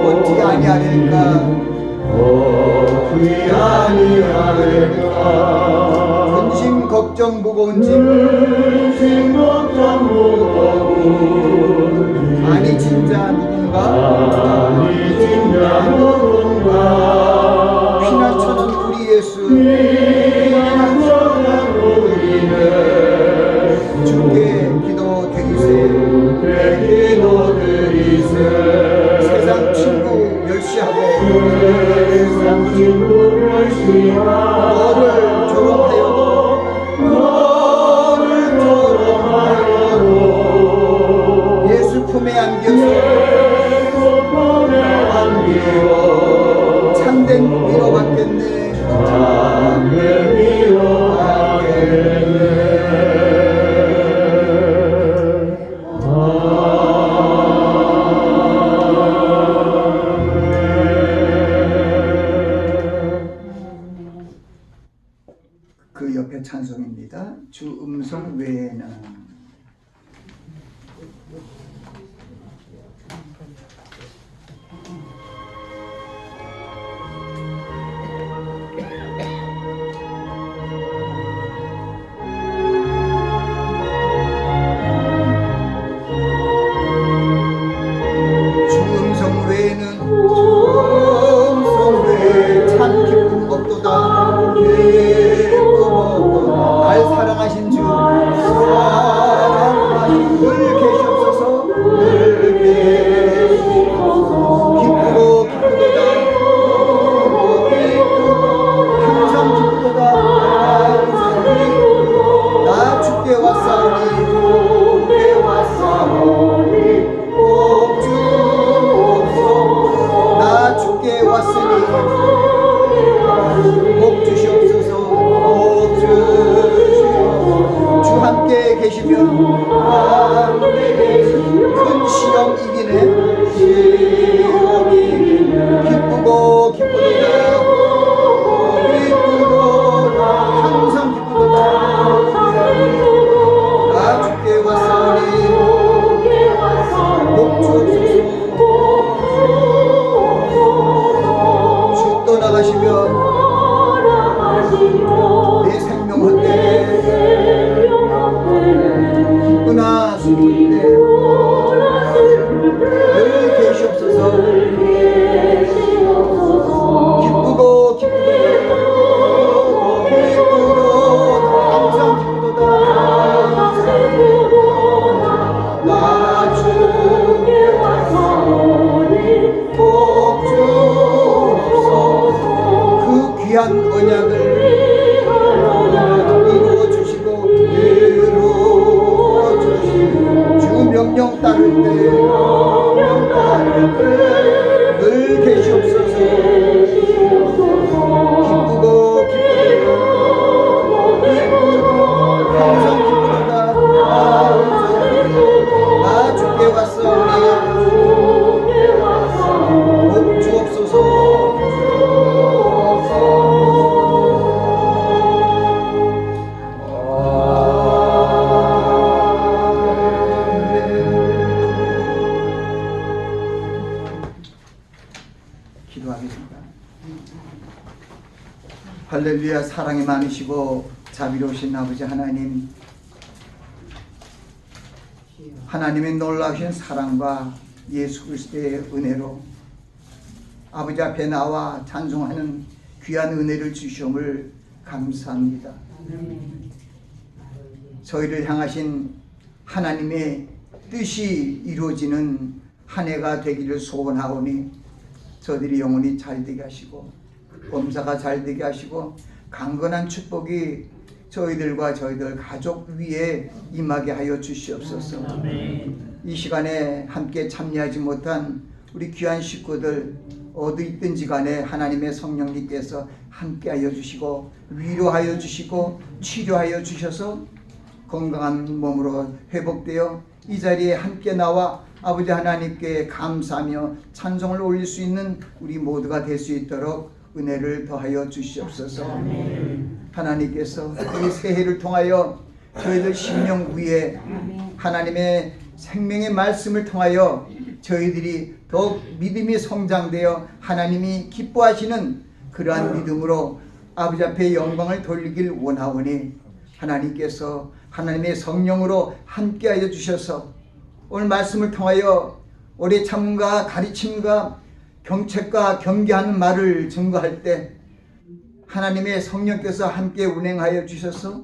어찌 아니하리까 근심 걱정 무거운 짐 아니 진짜 누군가 피난처는 우리 예수 주께 기도 드리세 세상 친구 멸시하고 너를 조롱하여도 예수 품에 안겨서 참된 위로 받겠네. 그 옆에 찬송입니다. 주 음성 외에는. 큰 시험 이기네. 기쁘고 기쁘도다 항상 기쁘도다 나 주께 왔사오니 복 주옵소서. 주 떠나가시면 내 생명 헛되네. 기쁘나 슬픈데 늘 계시옵소서. 기쁘고 기쁘도다 항상 기쁘도다 나 주께 왔사오니 복 주옵소서. 그 귀한 언약을 명령 따를 때 늘 계시옵소서. 기쁘고 기쁘도다 항상 기쁘도다 나 주께 왔사오니 복 주옵소서. 할렐루야. 사랑이 많으시고 자비로우신 아버지 하나님, 하나님의 놀라우신 사랑과 예수 그리스도의 은혜로 아버지 앞에 나와 찬송하는 귀한 은혜를 주시옴을 감사합니다. 저희를 향하신 하나님의 뜻이 이루어지는 한 해가 되기를 소원하오니 저들이 영혼이 잘되게 하시고 범사가 잘되게 하시고 강건한 축복이 저희들과 저희들 가족 위에 임하게 하여 주시옵소서. 이 시간에 함께 참여하지 못한 우리 귀한 식구들 어디 있든지 간에 하나님의 성령님께서 함께 하여 주시고 위로하여 주시고 치료하여 주셔서 건강한 몸으로 회복되어 이 자리에 함께 나와 아버지 하나님께 감사하며 찬송을 올릴 수 있는 우리 모두가 될 수 있도록 은혜를 더하여 주시옵소서. 하나님께서 이 새해를 통하여 저희들 심령 위에 하나님의 생명의 말씀을 통하여 저희들이 더욱 믿음이 성장되어 하나님이 기뻐하시는 그러한 믿음으로 아버지 앞에 영광을 돌리길 원하오니 하나님께서 하나님의 성령으로 함께하여 주셔서 오늘 말씀을 통하여 오래 참음과 가르침과 경책과 경계하는 말을 증거할 때 하나님의 성령께서 함께 운행하여 주셔서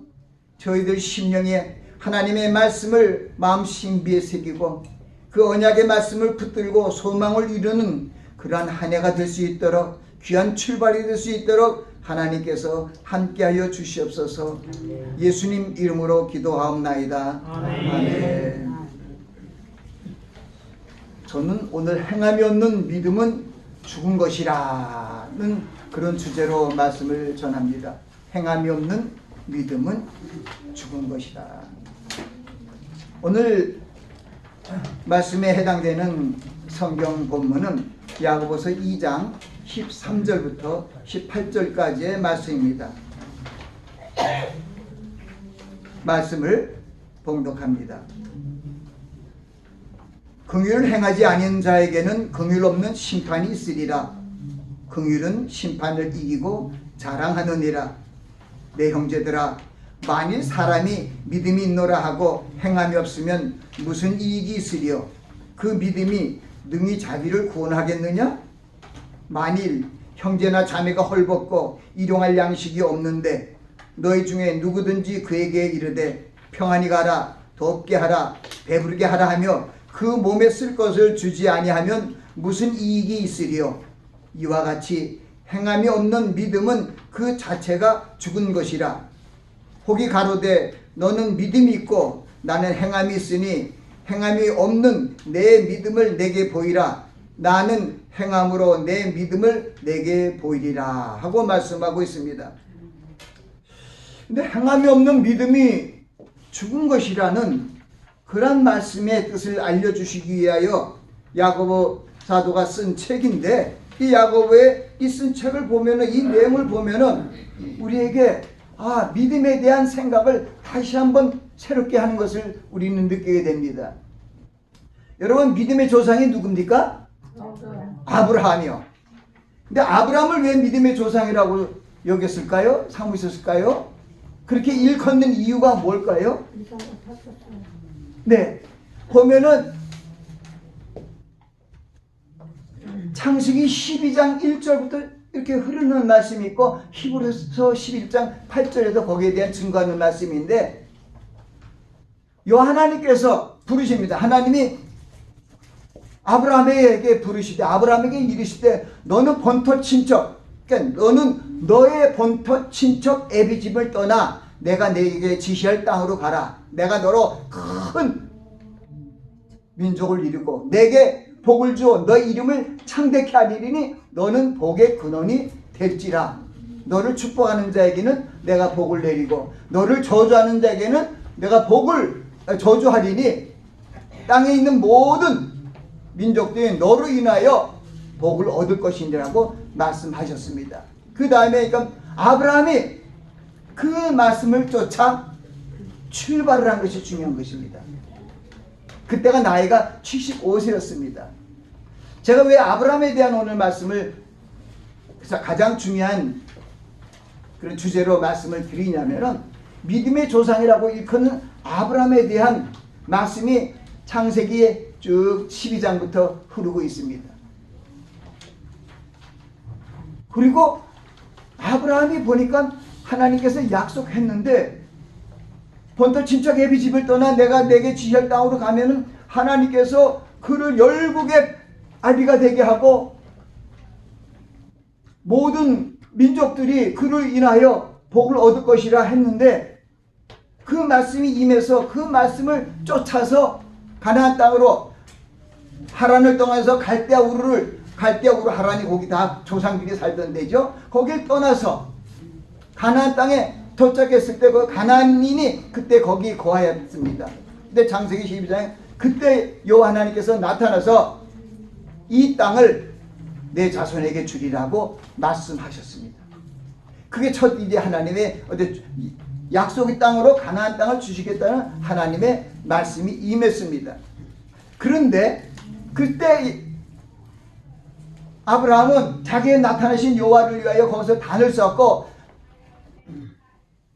저희들 심령에 하나님의 말씀을 마음 신비에 새기고 그 언약의 말씀을 붙들고 소망을 이루는 그러한 한 해가 될 수 있도록 귀한 출발이 될 수 있도록 하나님께서 함께하여 주시옵소서. 예수님 이름으로 기도하옵나이다. 아멘. 저는 오늘 행함이 없는 믿음은 죽은 것이라는 그런 주제로 말씀을 전합니다. 행함이 없는 믿음은 죽은 것이다. 오늘 말씀에 해당되는 성경 본문은 야고보서 2장 13절부터 18절까지의 말씀입니다. 말씀을 봉독합니다. 긍휼을 행하지 아닌 자에게는 긍휼 없는 심판이 있으리라. 긍휼은 심판을 이기고 자랑하느니라. 내 형제들아, 만일 사람이 믿음이 있노라 하고 행함이 없으면 무슨 이익이 있으리요? 그 믿음이 능히 자기를 구원하겠느냐? 만일 형제나 자매가 헐벗고 일용할 양식이 없는데 너희 중에 누구든지 그에게 이르되 평안히 가라, 덥게 하라, 배부르게 하라 하며 그 몸에 쓸 것을 주지 아니하면 무슨 이익이 있으리요? 이와 같이 행함이 없는 믿음은 그 자체가 죽은 것이라. 혹이 가로되 너는 믿음이 있고 나는 행함이 있으니 행함이 없는 내 믿음을 내게 보이라. 나는 행함으로 내 믿음을 내게 보이리라 하고 말씀하고 있습니다. 근데 행함이 없는 믿음이 죽은 것이라는 그런 말씀의 뜻을 알려주시기 위하여 야고보 사도가 쓴 책인데, 이 야고보의 이 쓴 책을 보면은, 이 내용을 보면은 우리에게 믿음에 대한 생각을 다시 한번 새롭게 하는 것을 우리는 느끼게 됩니다. 여러분, 믿음의 조상이 누굽니까? 아브라함이요. 근데 아브라함을 왜 믿음의 조상이라고 여겼을까요? 삼으셨을까요? 그렇게 일컫는 이유가 뭘까요? 네, 보면은 창세기 12장 1절부터 이렇게 흐르는 말씀이 있고 히브리서 11장 8절에도 거기에 대한 증거하는 말씀인데, 하나님께서 부르십니다. 하나님이 아브라함에게 부르시되, 아브라함에게 이르시되 너는 본토 친척, 그러니까 너는 너의 본토 친척 애비 집을 떠나 내가 너에게 지시할 땅으로 가라. 내가 너로 큰 민족을 이루고 내게 복을 주어 너 이름을 창대케 하리니 너는 복의 근원이 될지라. 너를 축복하는 자에게는 내가 복을 내리고 너를 저주하는 자에게는 내가 복을 저주하리니 땅에 있는 모든 민족들이 너로 인하여 복을 얻을 것이라고 말씀하셨습니다. 그 다음에 그러니까 아브라함이 그 말씀을 쫓아 출발을 한 것이 중요한 것입니다. 그때가 나이가 75세였습니다. 제가 왜 아브라함에 대한 오늘 말씀을 가장 중요한 그런 주제로 말씀을 드리냐면은, 믿음의 조상이라고 일컫는 아브라함에 대한 말씀이 창세기에 쭉 12장부터 흐르고 있습니다. 그리고 아브라함이 보니까 하나님께서 약속했는데, 본토 친척 애비 집을 떠나 내가 내게 지시할 땅으로 가면은 하나님께서 그를 열국의 아비가 되게 하고 모든 민족들이 그를 인하여 복을 얻을 것이라 했는데, 그 말씀이 임해서 그 말씀을 쫓아서 가나안 땅으로 하란을 떠나서 갈대아 우르 하란이 거기 다 조상들이 살던 데죠. 거길 떠나서 가나안 땅에 도착했을 때 그 가나안인이 그때 거기 거하였습니다. 근데 창세기 12장에 그때 여호와 하나님께서 나타나서 이 땅을 내 자손에게 주리라고 말씀하셨습니다. 그게 첫 이제 하나님의 약속의 땅으로 가나안 땅을 주시겠다는 하나님의 말씀이 임했습니다. 그런데 그때 아브라함은 자기의 나타나신 여호와를 위하여 거기서 단을 쌓고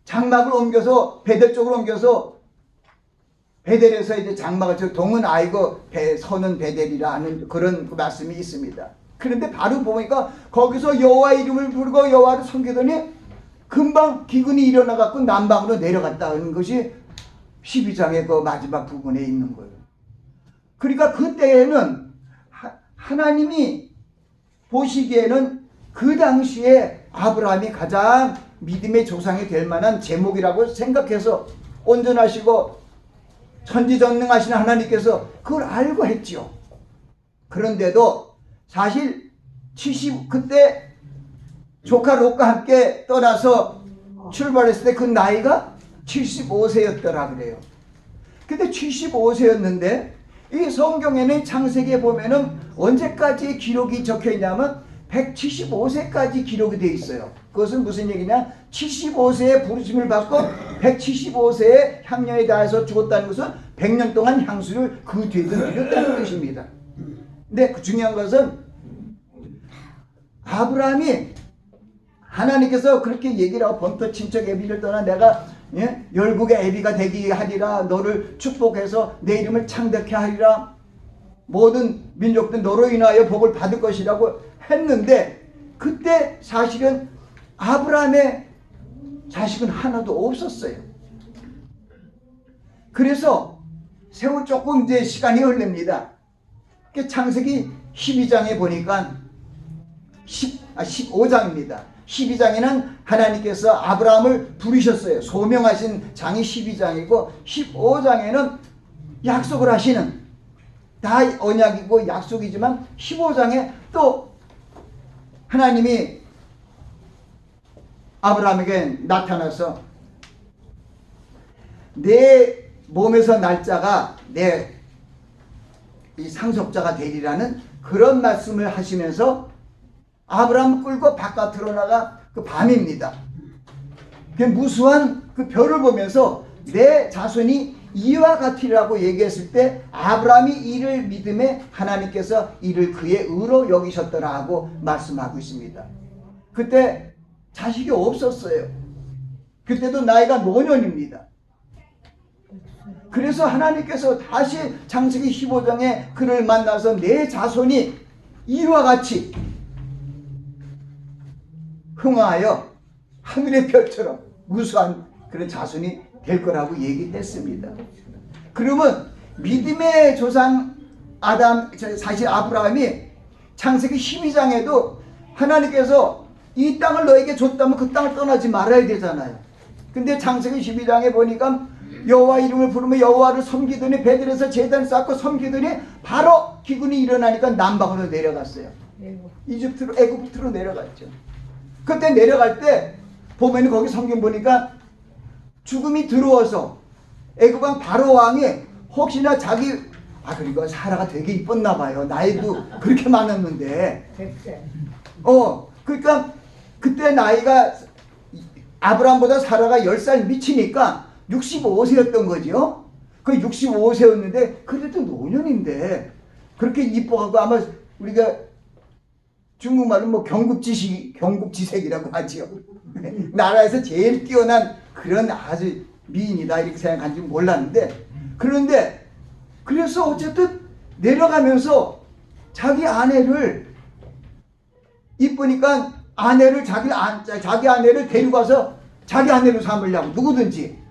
장막을 옮겨서 베델 쪽으로 옮겨서 베델에서 이제 장막을 저 동은 아이고 서는 베델이라는 그런 그 말씀이 있습니다. 그런데 바로 보니까 거기서 여호와 이름을 부르고 여호와를 섬기더니 금방 기근이 일어나 갖고 남방으로 내려갔다는 것이 12장의 그 마지막 부분에 있는 거예요. 그러니까 그때에는 하나님이 보시기에는 그 당시에 아브라함이 가장 믿음의 조상이 될 만한 제목이라고 생각해서 온전하시고 천지전능하신 하나님께서 그걸 알고 했지요. 그런데도 사실 그때 조카 롯과 함께 떠나서 출발했을 때 그 나이가 75세였더라 그래요. 근데 75세였는데 이 성경에는 창세기에 보면은 언제까지 기록이 적혀 있냐면 175세까지 기록이 되어 있어요. 그것은 무슨 얘기냐? 75세에 부르심을 받고 175세에 향년에 닿아서 죽었다는 것은 100년 동안 향수를 그 뒤에도 드렸다는 뜻입니다. 근데 그 중요한 것은 아브라함이 하나님께서 그렇게 얘기를 하고 본토 친척 애비를 떠나 내가 열국의 애비가 되게 하리라, 너를 축복해서 내 이름을 창대케 하리라, 모든 민족들 너로 인하여 복을 받을 것이라고 했는데 그때 사실은 아브라함의 자식은 하나도 없었어요. 그래서 세월 조금 이제 시간이 흘립니다. 창세기 12장에 보니까 15장입니다. 12장에는 하나님께서 아브라함을 부르셨어요. 소명하신 장이 12장이고 15장에는 약속을 하시는, 다 언약이고 약속이지만 15장에 또 하나님이 아브라함에게 나타나서 내 몸에서 날짜가 내 이 상속자가 되리라는 그런 말씀을 하시면서 아브라함을 끌고 바깥으로 나가 그 밤입니다. 그 무수한 그 별을 보면서 내 자손이 이와 같으리라고 얘기했을 때 아브라함이 이를 믿음에 하나님께서 이를 그의 의로 여기셨더라 하고 말씀하고 있습니다. 그때 자식이 없었어요. 그때도 나이가 노년입니다. 그래서 하나님께서 다시 창세기 15장에 그를 만나서 내 자손이 이와 같이 흥하여 하늘의 별처럼 무수한 그런 자손이 될 거라고 얘기했습니다. 그러면 믿음의 조상 사실 아브라함이 창세기 12장에도 하나님께서 이 땅을 너에게 줬다면 그 땅을 떠나지 말아야 되잖아요. 근데 창세기 12장에 보니까 여호와 이름을 부르며 여호와를 섬기더니 베들에서 제단을 쌓고 섬기더니 바로 기근이 일어나니까 남방으로 내려갔어요. 애굽으로 내려갔죠. 그때 내려갈 때 보면 거기 성경 보니까 죽음이 들어와서 애굽왕 바로 왕이 혹시나 그리고 사라가 되게 이뻤나 봐요. 나이도 그렇게 많았는데. 그러니까 그때 나이가 아브라함보다 사라가 10살 미치니까 65세였던 거죠. 그 65세였는데 그래도 노년인데 그렇게 이뻐하고 아마 우리가 중국말로 뭐 경국지색이라고 하지요. 나라에서 제일 뛰어난 그런 아주 미인이다 이렇게 생각한지 몰랐는데, 그런데 그래서 어쨌든 내려가면서 자기 아내를 이쁘니까 자기 아내를 데리고 가서 자기 아내로 삼으려고, 누구든지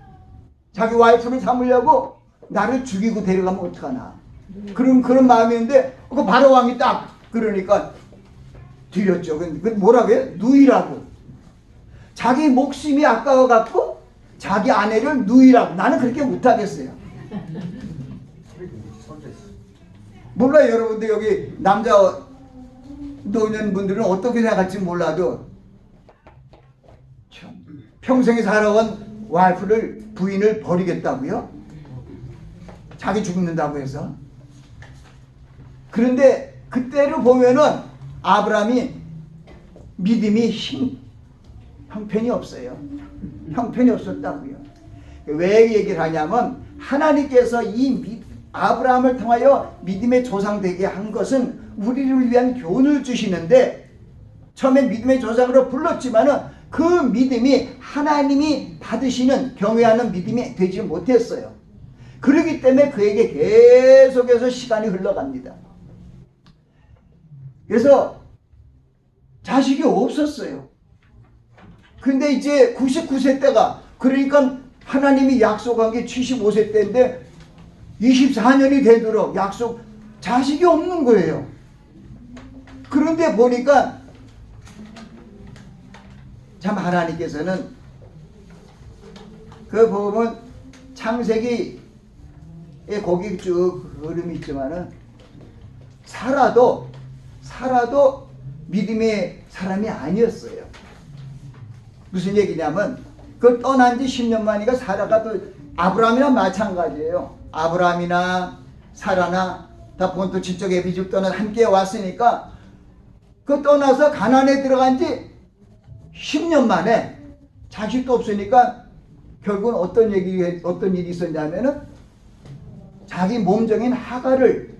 자기 와이프를 삼으려고 나를 죽이고 데려가면 어떡하나 그런 마음이었는데 그 바로 왕이 딱 그러니까 드렸죠. 그 뭐라고 해요? 누이라고. 자기 목숨이 아까워갖고 자기 아내를 누이라고. 나는 그렇게 못하겠어요. 몰라요. 여러분들 여기 남자 노년분들은 어떻게 생각할지 몰라도 평생에 살아온 부인을 버리겠다고요? 자기 죽는다고 해서. 그런데 그때를 보면은 아브라함이 믿음이 형편이 없어요. 형편이 없었다고요. 왜 얘기를 하냐면 하나님께서 이 아브라함을 통하여 믿음의 조상 되게 한 것은 우리를 위한 교훈을 주시는데 처음에 믿음의 조상으로 불렀지만은 그 믿음이 하나님이 받으시는 경외하는 믿음이 되지 못했어요. 그렇기 때문에 그에게 계속해서 시간이 흘러갑니다. 그래서 자식이 없었어요. 근데 이제 99세 때가, 그러니까 하나님이 약속한 게 75세 때인데 24년이 되도록 자식이 없는 거예요. 그런데 보니까 참 하나님께서는 그 보면 창세기에 거기 쭉 흐름이 있지만은 사라도 믿음의 사람이 아니었어요. 무슨 얘기냐면 그 떠난 지 10년 만이니까 사라가 또 아브라함이나 마찬가지예요. 아브라함이나 사라나 다 본토 지쪽 애비집 떠나 함께 왔으니까 그 떠나서 가나안에 들어간 지 10년 만에 자식도 없으니까 결국은 어떤 일이 있었냐면은 자기 몸종인 하갈을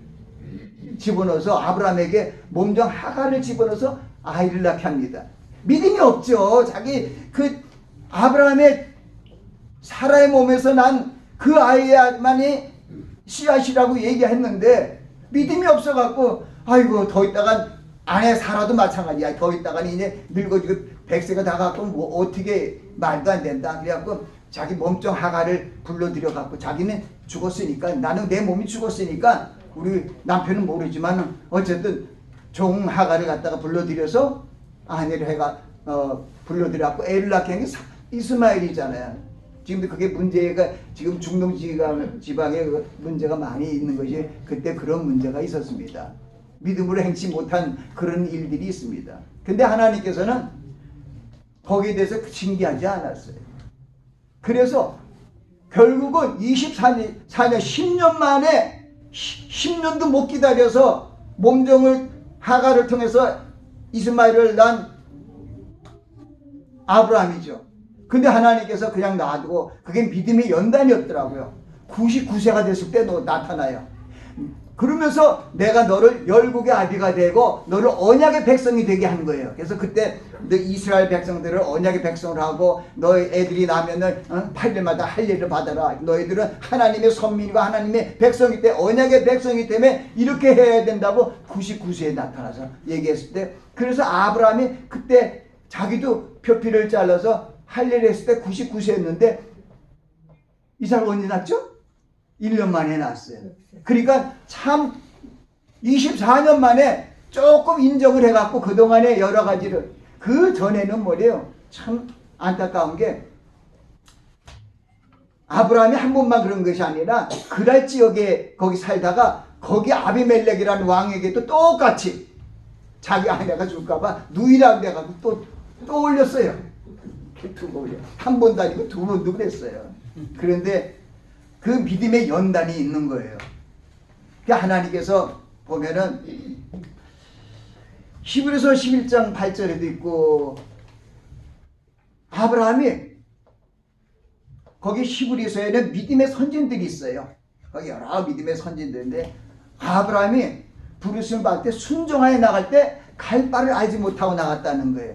집어넣어서 아브라함에게 몸종 하갈을 집어넣어서 아이를 낳게 합니다. 믿음이 없죠. 자기 그 아브라함의 사라의 몸에서 난 그 아이만이 씨앗이라고 얘기했는데 믿음이 없어갖고 아이고 더 있다간 아내 사라도 마찬가지야. 더 있다간 이제 늙어지고 100세가 다 갖고 뭐 어떻게 말도 안 된다. 그래갖고 자기 몸종 하갈을 불러들여갖고 자기는 죽었으니까, 나는 내 몸이 죽었으니까 우리 남편은 모르지만 어쨌든 종 하갈을 갖다가 불러들여서 아내를 해가 불러들여갖고 애를 낳게 한 게 이스마엘이잖아요. 지금도 그게 문제가 지금 중동 지방에 문제가 많이 있는 것이 그때 그런 문제가 있었습니다. 믿음으로 행치 못한 그런 일들이 있습니다. 근데 하나님께서는 거기에 대해서 징계하지 않았어요. 그래서 결국은 24년, 10년 만에 10년도 못 기다려서 몸종을 하갈을 통해서 이스마엘을 낳은 아브라함이죠. 근데 하나님께서 그냥 놔두고 그게 믿음의 연단이었더라고요. 99세가 됐을 때 나타나요. 그러면서 내가 너를 열국의 아비가 되고 너를 언약의 백성이 되게 한 거예요. 그래서 그때 너 이스라엘 백성들을 언약의 백성을 하고 너희 애들이 나면은 8년마다 할례를 받아라. 너희들은 하나님의 선민이고 하나님의 백성이기 때문에 언약의 백성이기 때문에 이렇게 해야 된다고 99세에 나타나서 얘기했을 때, 그래서 아브라함이 그때 자기도 표피를 잘라서 할례를 했을 때 99세였는데 이삭을 언제 낳았죠? 1년 만에 낳았어요. 그러니까 참 24년 만에 조금 인정을 해갖고 그동안의 여러 가지를, 그 전에는 뭐래요? 참 안타까운 게 아브라함이 한 번만 그런 것이 아니라 그랄 지역에 거기 살다가 거기 아비멜렉이라는 왕에게도 똑같이 자기 아내가 줄까봐 누이라고 돼가지고 또 올렸어요. 한 번도 아니고 두 번도 그랬어요. 그런데 그 믿음의 연단이 있는 거예요. 하나님께서 보면은 히브리서 11장 8절에도 있고, 아브라함이 거기 히브리서에는 믿음의 선진들이 있어요. 거기 여러 믿음의 선진들인데 아브라함이 부르심을 받을 때 순종하여 나갈 때 갈 바를 알지 못하고 나갔다는 거예요.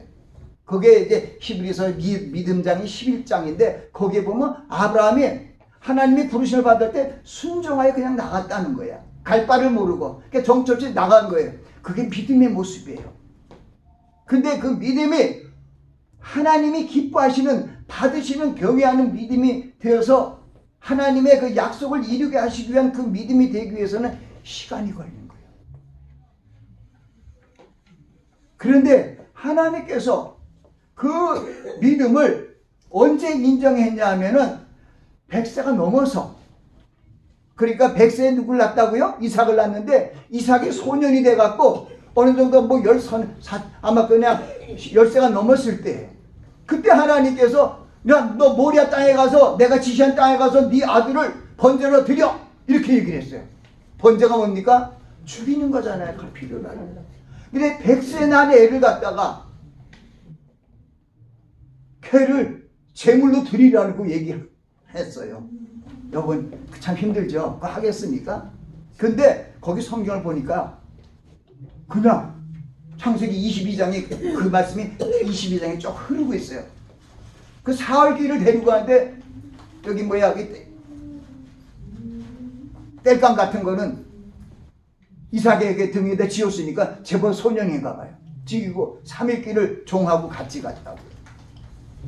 그게 이제 히브리서 믿음장이 11장인데 거기에 보면 아브라함이 하나님이 부르심을 받을 때 순종하여 그냥 나갔다는 거야. 갈 바를 모르고 그러니까 정처없이 나간 거예요. 그게 믿음의 모습이에요. 근데 그 믿음이 하나님이 기뻐하시는, 받으시는, 경외하는 믿음이 되어서 하나님의 그 약속을 이루게 하시기 위한 그 믿음이 되기 위해서는 시간이 걸리는 거예요. 그런데 하나님께서 그 믿음을 언제 인정했냐 하면은 100세가 넘어서, 그러니까 100세에 누굴 낳았다고요? 이삭을 낳았는데 이삭이 소년이 돼갖고 어느 정도 뭐 아마 그냥 10세가 넘었을 때, 그때 하나님께서 야, 너 모리아 땅에 가서 내가 지시한 땅에 가서 네 아들을 번제로 드려, 이렇게 얘기를 했어요. 번제가 뭡니까? 죽이는 거잖아요. 그 필요가. 근데 100세 난 애를 갖다가 걔를 제물로 드리라고 얘기했어요. 여러분 참 힘들죠? 그거 하겠습니까? 근데 거기 성경을 보니까 그냥 창세기 22장에 그 말씀이 22장에 쭉 흐르고 있어요. 그 사흘기를 데리고 가는데 여기 뭐야 땔감 같은 거는 이삭에게 등에다 지었으니까 제법 소년인가 봐요. 지고 3일길을 종하고 같이 갔다고.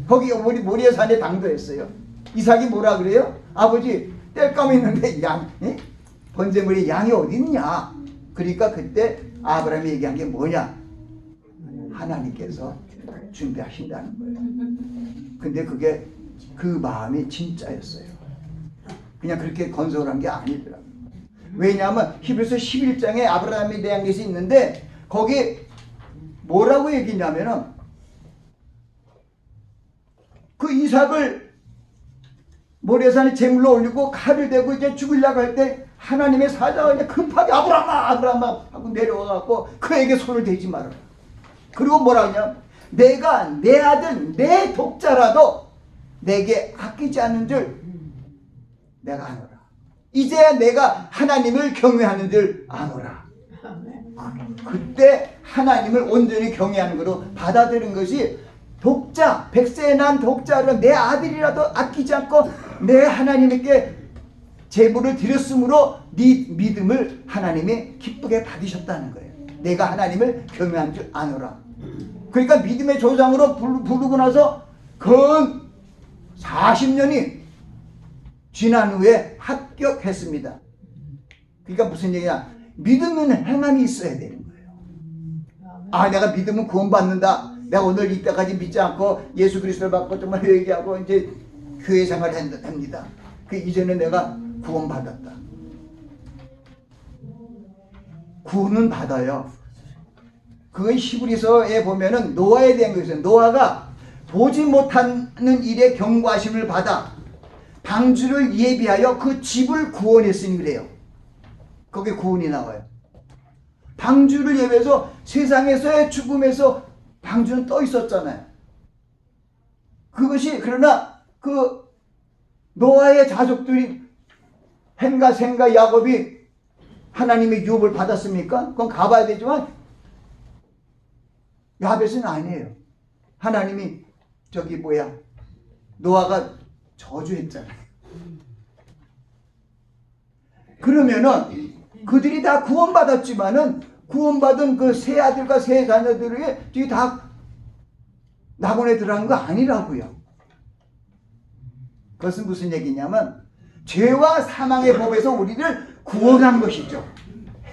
거기 모리아산에 당도했어요. 이삭이 뭐라 그래요? 아버지 땔감 있는데 번제물에 양이 어디 있냐? 그러니까 그때 아브라함이 얘기한 게 뭐냐? 하나님께서 준비하신다는 거예요. 근데 그게 그 마음이 진짜였어요. 그냥 그렇게 건설한 게 아니더라고요. 왜냐하면 히브리서 11장에 아브라함에 대한 것이 있는데 거기 뭐라고 얘기냐면은 그 이삭을 모리아산에 제물로 올리고 칼을 대고 이제 죽으려고 할 때 하나님의 사자가 이제 급하게 아브라함아 하고 내려와갖고 그에게 손을 대지 말아라. 그리고 뭐라 하냐? 내가 내 아들 내 독자라도 내게 아끼지 않는 줄 내가 아노라. 이제야 내가 하나님을 경외하는 줄 아노라. 그때 하나님을 온전히 경외하는 것으로 받아들인 것이 독자, 백세에 난 독자로 내 아들이라도 아끼지 않고 내 하나님께 제물을 드렸으므로 네 믿음을 하나님이 기쁘게 받으셨다는 거예요. 내가 하나님을 경외한 줄 아노라. 그러니까 믿음의 조상으로 부르고 나서 근 40년이 지난 후에 합격했습니다. 그러니까 무슨 얘기냐? 믿음은 행함이 있어야 되는 거예요. 아, 내가 믿으면 구원받는다. 내가 오늘 이때까지 믿지 않고 예수 그리스도를 받고 정말 회개하고 이제 교회 생활을 합니다. 그 이제는 내가 구원받았다. 구원은 받아요. 그건 히브리서에 보면은 노아에 대한 것이죠. 노아가 보지 못하는 일에 경고하심을 받아 방주를 예비하여 그 집을 구원했으니 그래요. 거기에 구원이 나와요. 방주를 예비해서 세상에서의 죽음에서 방주는 떠 있었잖아요. 그것이 그러나 그 노아의 자족들이 햄과 셈과 야곱이 하나님의 유업을 받았습니까? 그건 가봐야 되지만 야벳은 아니에요. 하나님이 노아가 저주했잖아요. 그러면은 그들이 다 구원받았지만은 구원받은 그 세 아들과 세 자녀들이 다 낙원에 들어간 거 아니라고요. 그것은 무슨 얘기냐면 죄와 사망의 법에서 우리를 구원한 것이죠.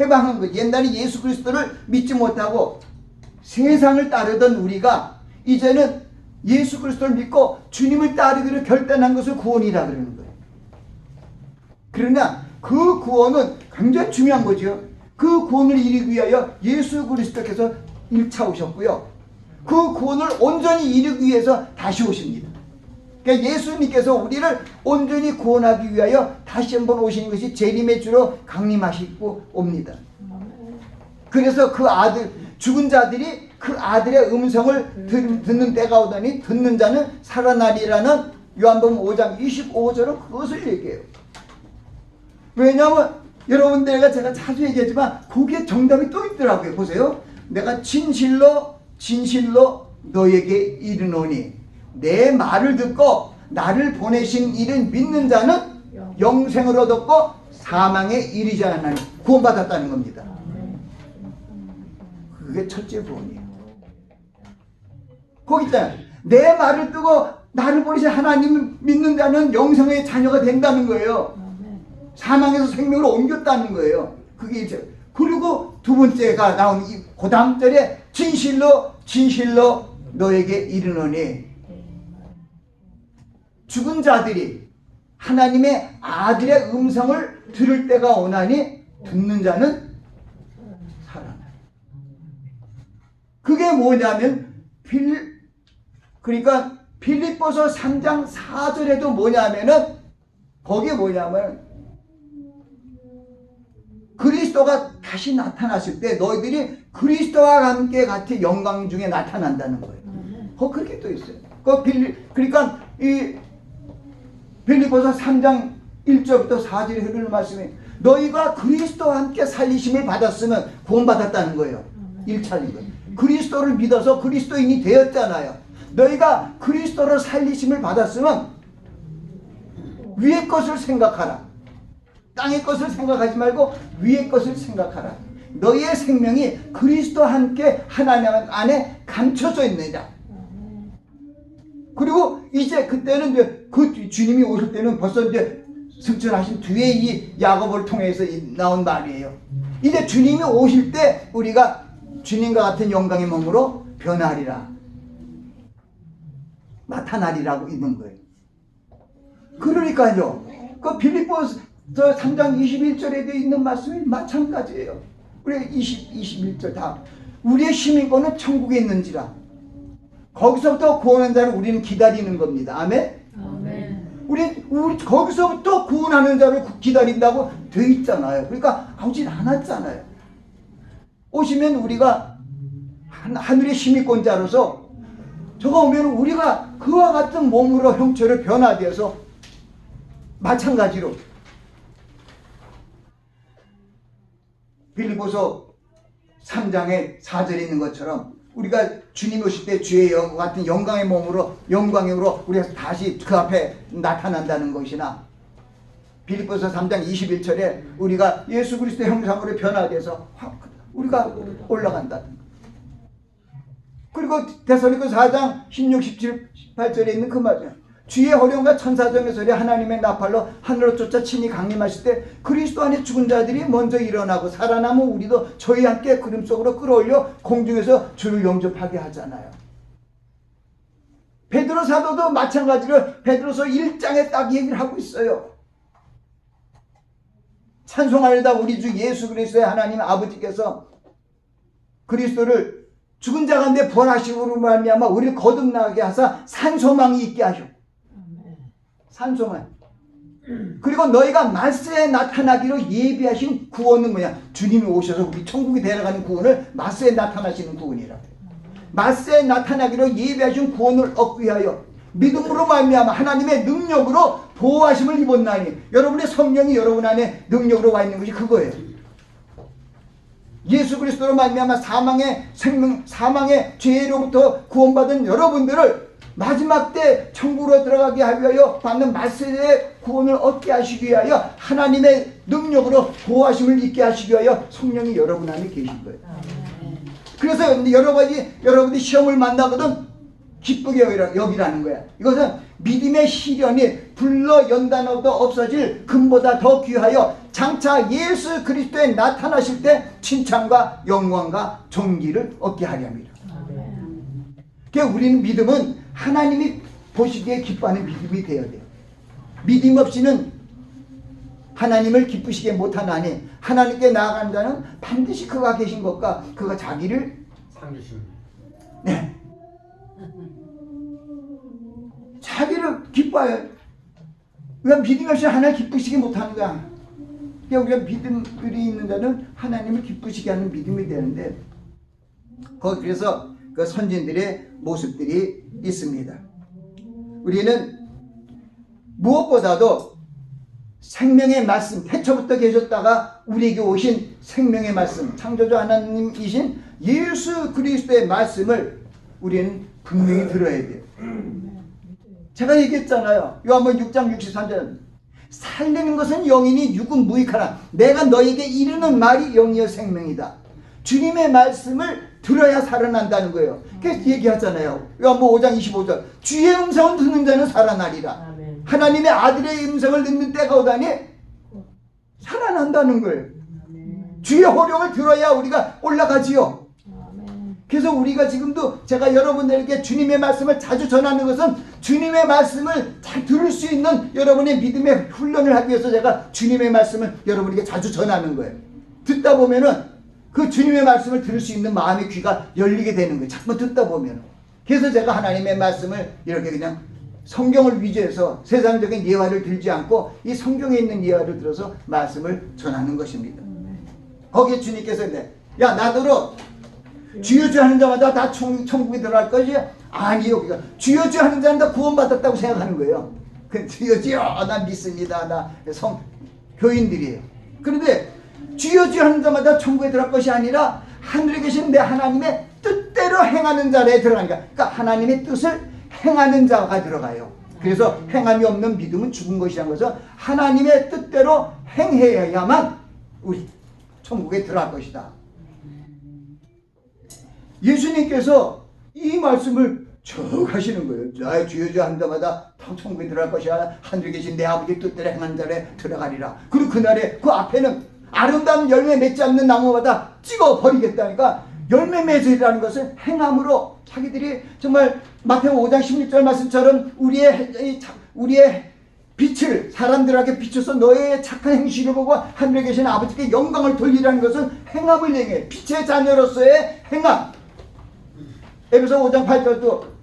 해방한 것. 옛날에 예수 그리스도를 믿지 못하고 세상을 따르던 우리가 이제는 예수 그리스도를 믿고 주님을 따르기로 결단한 것을 구원이라 그러는 거예요. 그러나 그 구원은 굉장히 중요한 거죠. 그 구원을 이루기 위하여 예수 그리스도께서 1차 오셨고요. 그 구원을 온전히 이루기 위해서 다시 오십니다. 그러니까 예수님께서 우리를 온전히 구원하기 위하여 다시 한번 오시는 것이 재림의 주로 강림하시고 옵니다. 그래서 그 아들, 죽은 자들이 그 아들의 음성을 듣는 때가 오더니 듣는 자는 살아나리라는 요한복음 5장 25절은 그것을 얘기해요. 왜냐하면 여러분 제가 자주 얘기하지만 거기에 정답이 또 있더라고요. 보세요. 내가 진실로 너에게 이르노니 내 말을 듣고 나를 보내신 이를 믿는 자는 영생을 얻었고 사망에 이르지 않으니 구원받았다는 겁니다. 그게 첫째 구원이에요. 거기 있잖아요. 내 말을 듣고 나를 보내신 하나님을 믿는 자는 영생의 자녀가 된다는 거예요. 사망에서 생명으로 옮겼다는 거예요. 그게 이제 그리고 두 번째가 나온 그 다음 절에 진실로 너에게 이르노니 죽은 자들이 하나님의 아들의 음성을 들을 때가 오나니 듣는 자는 살아나요. 그게 뭐냐면 그러니까 빌립보서 3장 4절에도 뭐냐면은 거기에 뭐냐면 그리스도가 다시 나타났을 때 너희들이 그리스도와 함께 같이 영광 중에 나타난다는 거예요. 그렇게 또 있어요. 그러니까 이 빌립보서 3장 1절부터 4절에 흐르는 말씀이 너희가 그리스도와 함께 살리심을 받았으면 구원받았다는 거예요. 1차적인 거예요. 그리스도를 믿어서 그리스도인이 되었잖아요. 너희가 그리스도로 살리심을 받았으면 위의 것을 생각하라. 땅의 것을 생각하지 말고 위의 것을 생각하라. 너희의 생명이 그리스도와 함께 하나님 안에 감춰져 있느냐. 그리고 이제 그때는 이제 그 주님이 오실 때는 벌써 이제 승천하신 뒤에 이 야고보를 통해서 나온 말이에요. 이제 주님이 오실 때 우리가 주님과 같은 영광의 몸으로 변하리라, 나타나리라고 있는 거예요. 그러니까요, 그 빌립보서 3장 21절에 되어 있는 말씀이 마찬가지예요. 우리 21절 다 우리의 시민권은 천국에 있는지라. 거기서부터 구원한 자를 우리는 기다리는 겁니다. 아멘? 아멘. 우리 거기서부터 구원하는 자를 기다린다고 되어 있잖아요. 그러니까 오진 않았잖아요. 오시면 우리가 하늘의 시민권자로서 저거 오면 우리가 그와 같은 몸으로 형체를 변화되어서 마찬가지로 빌립보서 3장에 4절에 있는 것처럼 우리가 주님 오실 때 주의 같은 영광의 몸으로 영광으로 우리가 다시 그 앞에 나타난다는 것이나 빌립보서 3장 21절에 우리가 예수 그리스도의 형상으로 변화돼서 우리가 올라간다는 것. 그리고 데살로니가 4장 16, 17, 18절에 있는 그 말이에요. 주의 호령과 천사장의 소리 하나님의 나팔로 하늘로 쫓아 친히 강림하실 때 그리스도 안에 죽은 자들이 먼저 일어나고 살아남은 우리도 저희 함께 구름 속으로 끌어올려 공중에서 주를 영접하게 하잖아요. 베드로 사도도 마찬가지로 베드로서 1장에 딱 얘기를 하고 있어요. 찬송하려다 우리 주 예수 그리스도의 하나님 아버지께서 그리스도를 죽은 자 가운데 부활하심으로 말미암아 우리를 거듭나게 하사 산소망이 있게 하셔. 산소망. 그리고 너희가 말세에 나타나기로 예비하신 구원은 뭐냐? 주님이 오셔서 우리 천국에 데려가는 구원을 말세에 나타나시는 구원이라. 말세에 나타나기로 예비하신 구원을 얻기 위하여 믿음으로 말미암아 하나님의 능력으로 보호하심을 입었나니. 여러분의 성령이 여러분 안에 능력으로 와 있는 것이 그거예요. 예수 그리스도로 말미암아 사망의 죄로부터 구원받은 여러분들을 마지막 때 천국으로 들어가게 하기 위하여 받는 말세의 구원을 얻게 하시기 위하여 하나님의 능력으로 보호하심을 입게 하시기 위하여 성령이 여러분 안에 계신 거예요. 그래서 여러분이 시험을 만나거든 기쁘게 여기라는 거야. 이것은 믿음의 시련이 불러 연단어도 없어질 금보다 더 귀하여 장차 예수 그리스도에 나타나실 때 칭찬과 영광과 존귀를 얻게 하려 합니다. 그러니까 우리는 믿음은 하나님이 보시기에 기뻐하는 믿음이 되어야 돼요. 믿음 없이는 하나님을 기쁘시게 못하나니 하나님께 나아가는 자는 반드시 그가 계신 것과 그가 자기를 상주십니다. 네. 자기를 기뻐해요. 우리가 믿음 없이 하나님을 기쁘시게 못하는 거야. 그러니까 우리가 믿음이 있는 자는 하나님을 기쁘시게 하는 믿음이 되는데 거기 그래서 그 선진들의 모습들이 있습니다. 우리는 무엇보다도 생명의 말씀, 태초부터 계셨다가 우리에게 오신 생명의 말씀, 창조주 하나님이신 예수 그리스도의 말씀을 우리는 분명히 들어야 돼요. 제가 얘기했잖아요. 요한복음 6장 63절 살리는 것은 영이니 육은 무익하나 내가 너에게 이르는 말이 영이여 생명이다. 주님의 말씀을 들어야 살아난다는 거예요. 그래서 얘기하잖아요. 요한복음 5장 25절 주의 음성을 듣는 자는 살아나리라. 아멘. 하나님의 아들의 음성을 듣는 때가 오다니 살아난다는 거예요. 아멘. 주의 호령을 들어야 우리가 올라가지요. 아멘. 그래서 우리가 지금도 제가 여러분들에게 주님의 말씀을 자주 전하는 것은 주님의 말씀을 잘 들을 수 있는 여러분의 믿음의 훈련을 하기 위해서 제가 주님의 말씀을 여러분에게 자주 전하는 거예요. 듣다 보면은 그 주님의 말씀을 들을 수 있는 마음의 귀가 열리게 되는 거예요. 자꾸 듣다 보면. 그래서 제가 하나님의 말씀을 이렇게 그냥 성경을 위주해서 세상적인 예화를 들지 않고 이 성경에 있는 예화를 들어서 말씀을 전하는 것입니다. 거기에 주님께서 야 나더러 주여 주여 하는 자마다 다 천국에 들어갈 것이 아니요. 그러니까 주여 주여 하는 자는 다 구원받았다고 생각하는 거예요. 주여 주여 나 믿습니다. 나 교인들이에요. 그런데 주여 주여 하는 자마다 천국에 들어갈 것이 아니라 하늘에 계신 내 하나님의 뜻대로 행하는 자리에 들어가니까, 그러니까 하나님의 뜻을 행하는 자가 들어가요. 그래서 행함이 없는 믿음은 죽은 것이라는 것은 하나님의 뜻대로 행해야만 우리 천국에 들어갈 것이다. 예수님께서 이 말씀을 쭉 하시는 거예요. 나의 주여 주여 한 데마다 다 천국에 들어갈 것이야. 하늘에 계신 내 아버지 뜻대로 행하는 자리에 들어가리라. 그리고 그날에 그 앞에는 아름다운 열매 맺지 않는 나무마다 찍어 버리겠다니까, 열매 맺으리라는 것은 행함으로 자기들이 정말 마태복음 5장 16절 말씀처럼 우리의 빛을 사람들에게 비춰서 너의 착한 행실을 보고 하늘에 계신 아버지께 영광을 돌리라는 것은 행함을 얘기해. 빛의 자녀로서의 행함. 에베소 5장 8절도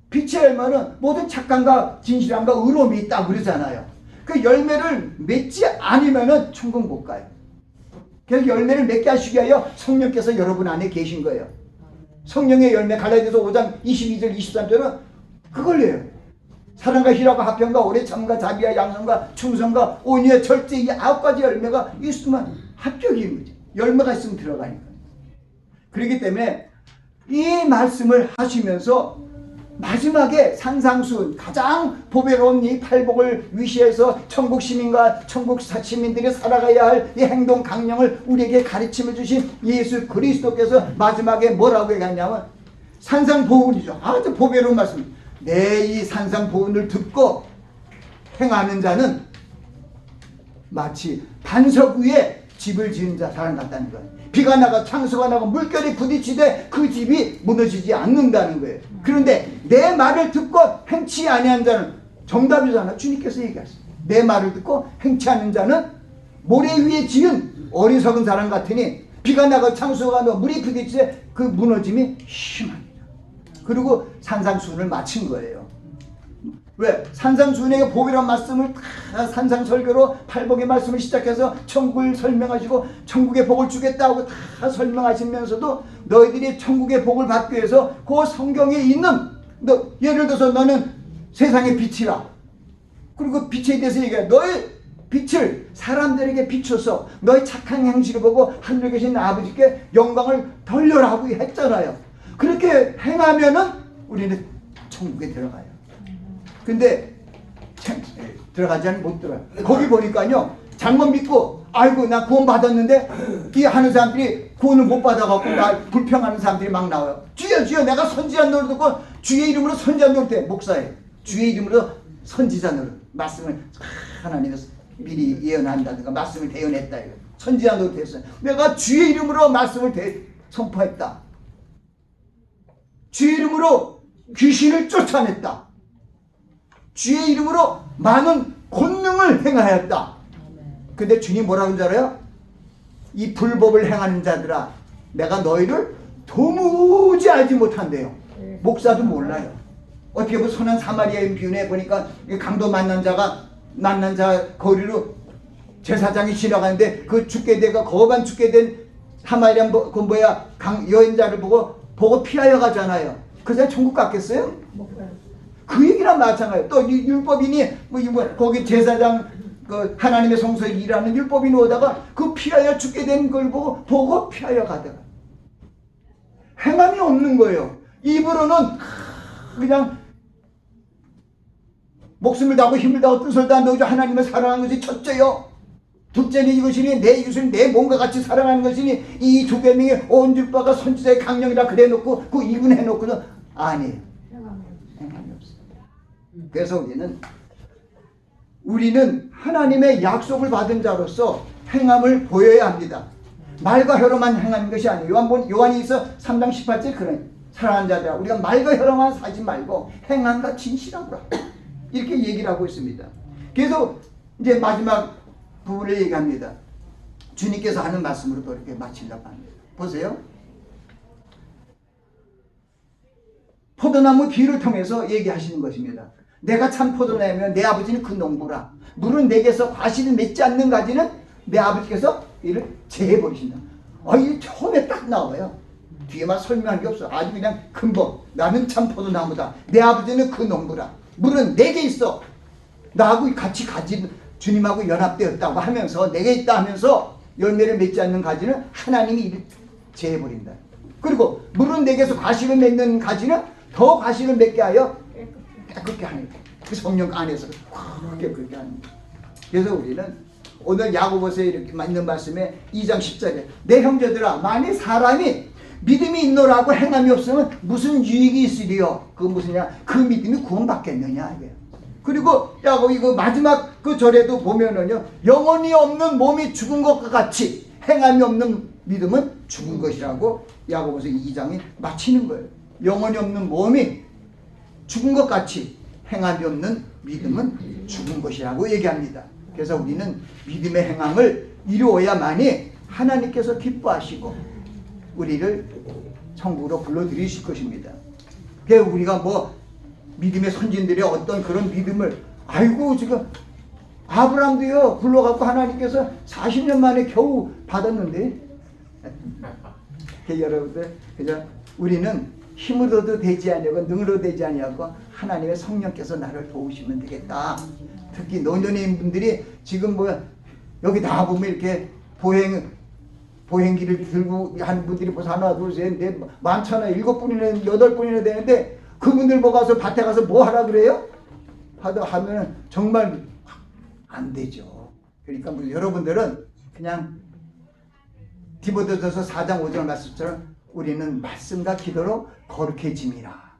빛의 열매는 모든 착함과 진실함과 의로움이 있다 그러잖아요. 그 열매를 맺지 않으면 천국 못 가요. 그래서 열매를 맺게 하시기 위하여 성령께서 여러분 안에 계신 거예요. 성령의 열매, 갈라디아서 5장 22절 23절은 그걸요. 사랑과 희락과 화평과 오래 참과 자비와 양선과 충성과 온유와 절제, 이 9가지 열매가 있으면 합격인 거죠. 열매가 있으면 들어가니까. 그렇기 때문에 이 말씀을 하시면서 마지막에 산상수훈, 가장 보배로운 이 팔복을 위시해서 천국 시민과 천국 시민들이 살아가야 할 이 행동 강령을 우리에게 가르침을 주신 예수 그리스도께서 마지막에 뭐라고 얘기하냐면 산상보훈이죠. 아주 보배로운 말씀. 내 이 산상보훈을 듣고 행하는 자는 마치 반석 위에 집을 지은 사람 같다는 거예요. 비가 나가 창수가 나고 물결이 부딪히되 그 집이 무너지지 않는다는 거예요. 그런데 내 말을 듣고 행치 아니한 자는, 정답이잖아. 주님께서 얘기하셨어요. 내 말을 듣고 행치 않는 자는 모래 위에 지은 어리석은 사람 같으니 비가 나가 창수가 나고 물이 부딪히되 그 무너짐이 심합니다. 그리고 산상수훈을 마친 거예요. 왜? 산상수훈에게 보배로운 말씀을 다 산상설교로 팔복의 말씀을 시작해서 천국을 설명하시고 천국의 복을 주겠다고 다 설명하시면서도 너희들이 천국의 복을 받기 위해서 그 성경에 있는, 너 예를 들어서 너는 세상의 빛이라. 그리고 빛에 대해서 얘기해. 너의 빛을 사람들에게 비춰서 너의 착한 행실을 보고 하늘에 계신 아버지께 영광을 돌려라고 했잖아요. 그렇게 행하면은 우리는 천국에 들어가요. 근데 들어가지 않으면 못 들어가요. 거기 보니까요, 잘못 믿고 아이고 나 구원 받았는데 이 하는 사람들이 구원을 못 받아갖고 나 불평하는 사람들이 막 나와요. 주여 주여 내가 선지자 노릇 듣고 주의 이름으로 선지자 노릇해. 목사예요. 주의 이름으로 선지자 노릇. 말씀을 하나님께서 미리 예언한다든가 말씀을 대언했다. 이거. 선지자 노릇 했어요. 내가 주의 이름으로 말씀을 선포했다. 주의 이름으로 귀신을 쫓아냈다. 주의 이름으로 많은 권능을 행하였다. 근데 주님 뭐라고 하는 줄 알아요? 이 불법을 행하는 자들아, 내가 너희를 도무지 알지 못한대요. 목사도 몰라요. 어떻게 보면 선한 사마리아인 비유에 보니까 강도 만난 자 거리로 제사장이 지나가는데 그 죽게 돼가 거반 죽게 된 사마리아 여인자를 보고 피하여 가잖아요. 그 사람 천국 갔겠어요? 그 얘기랑 마찬가지예요. 또 율법인이 거기 제사장 그 하나님의 성소에 일하는 율법인이 오다가 그 피하여 죽게 된 걸 보고 피하여 가다가 행함이 없는 거예요. 입으로는 그냥 목숨을 다하고 힘을 다하고 뜻을 다한 너희 하나님을 사랑하는 것이 첫째요. 둘째는 이것이니 내 이웃을 내 몸과 같이 사랑하는 것이니 이 두 계명이 온 율법과 선지자의 강령이라 그래놓고 그 이분해놓고는 아니에요. 행함이 없어요. 그래서 우리는 하나님의 약속을 받은 자로서 행함을 보여야 합니다. 말과 혀로만 행하는 것이 아니에요. 요한이서 3장 18절 그런 사랑하는 자들아 우리가 말과 혀로만 사지 말고 행함과 진실함으로 이렇게 얘기를 하고 있습니다. 그래서 이제 마지막 부분을 얘기합니다. 주님께서 하는 말씀으로 또 이렇게 마치려고 합니다. 보세요. 포도나무 비유를 통해서 얘기하시는 것입니다. 내가 참 포도나무면 내 아버지는 그 농부라. 물은 내게서 과실을 맺지 않는 가지는 내 아버지께서 이를 제해버리신다. 이 처음에 딱 나와요. 뒤에만 설명한 게 없어. 아주 그냥 금방 나는 참 포도나무다. 내 아버지는 그 농부라. 물은 내게 있어. 나하고 같이 가진 주님하고 연합되었다고 하면서 내게 있다 하면서 열매를 맺지 않는 가지는 하나님이 제해버린다. 그리고 물은 내게서 과실을 맺는 가지는 더 과실을 맺게 하여 깨끗게 하는 거예요. 그 성령 안에서 깨끗게 하는 거예요. 그래서 우리는 오늘 야고보서에 이렇게 있는 말씀에 2장 10절에 내 형제들아 만일 사람이 믿음이 있노라고 행함이 없으면 무슨 유익이 있으리요? 그 무슨냐? 그 믿음이 구원받겠느냐 이게. 그리고 야고 이거 마지막 그 절에도 보면은요 영혼이 없는 몸이 죽은 것과 같이 행함이 없는 믿음은 죽은 것이라고 야고보서 2장이 마치는 거예요. 영혼이 없는 몸이 죽은 것 같이 행함이 없는 믿음은 죽은 것이라고 얘기합니다. 그래서 우리는 믿음의 행함을 이루어야만이 하나님께서 기뻐하시고 우리를 천국으로 불러들이실 것입니다. 그래서 우리가 뭐 믿음의 선진들의 어떤 그런 믿음을 아이고 지금 아브라함도요 불러갖고 하나님께서 40년 만에 겨우 받았는데 여러분들 그죠? 우리는 힘으로도 되지 아니하고 능으로 되지 아니하고 하나님의 성령께서 나를 도우시면 되겠다. 특히 노년인 분들이 지금 뭐 여기 나와보면 이렇게 보행기를 들고 하는 분들이 벌써 하나 둘 셋 넷 많잖아요. 7분이나 8분이나 되는데 그분들 뭐 가서 밭에 가서 뭐 하라 그래요? 하면 정말 안 되죠. 그러니까 뭐 여러분들은 그냥 디모데전서 4장 5절 말씀처럼 우리는 말씀과 기도로 거룩해짐이라.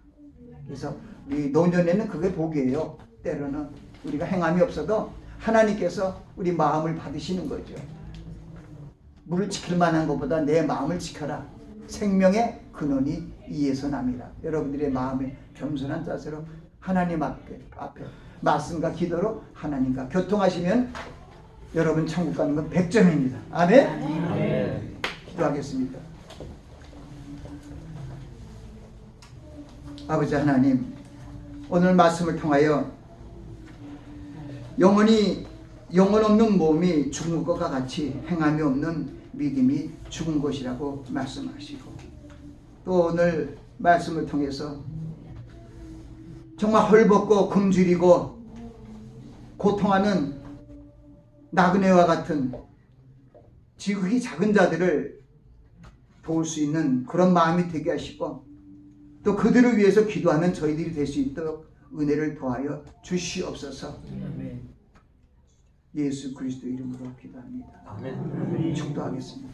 그래서 우리 노년에는 그게 복이에요. 때로는 우리가 행함이 없어도 하나님께서 우리 마음을 받으시는 거죠. 물을 지킬 만한 것보다 내 마음을 지켜라. 생명의 근원이 이에서 납니다. 여러분들의 마음에 겸손한 자세로 하나님 앞에 말씀과 기도로 하나님과 교통하시면 여러분 천국 가는 건 100점입니다. 아멘? 아멘. 기도하겠습니다. 아버지 하나님, 오늘 말씀을 통하여 영혼 없는 몸이 죽은 것과 같이 행함이 없는 믿음이 죽은 것이라고 말씀하시고, 또 오늘 말씀을 통해서 정말 헐벗고 굶주리고 고통하는 나그네와 같은 지극히 작은 자들을 도울 수 있는 그런 마음이 되게 하시고, 또 그들을 위해서 기도하는 저희들이 될 수 있도록 은혜를 더하여 주시옵소서. 예수 그리스도 이름으로 기도합니다. 아멘. 축도하겠습니다.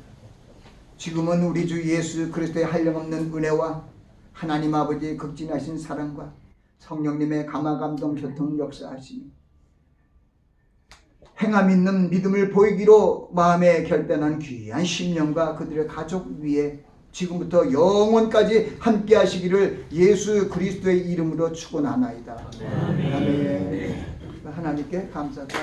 지금은 우리 주 예수 그리스도의 한량없는 은혜와 하나님 아버지의 극진하신 사랑과 성령님의 감화감동 교통 역사하시니 행함 있는 믿음을 보이기로 마음에 결단한 귀한 심령과 그들의 가족 위에 지금부터 영원까지 함께 하시기를 예수 그리스도의 이름으로 축원하나이다. 아멘. 하나님께 감사합니다.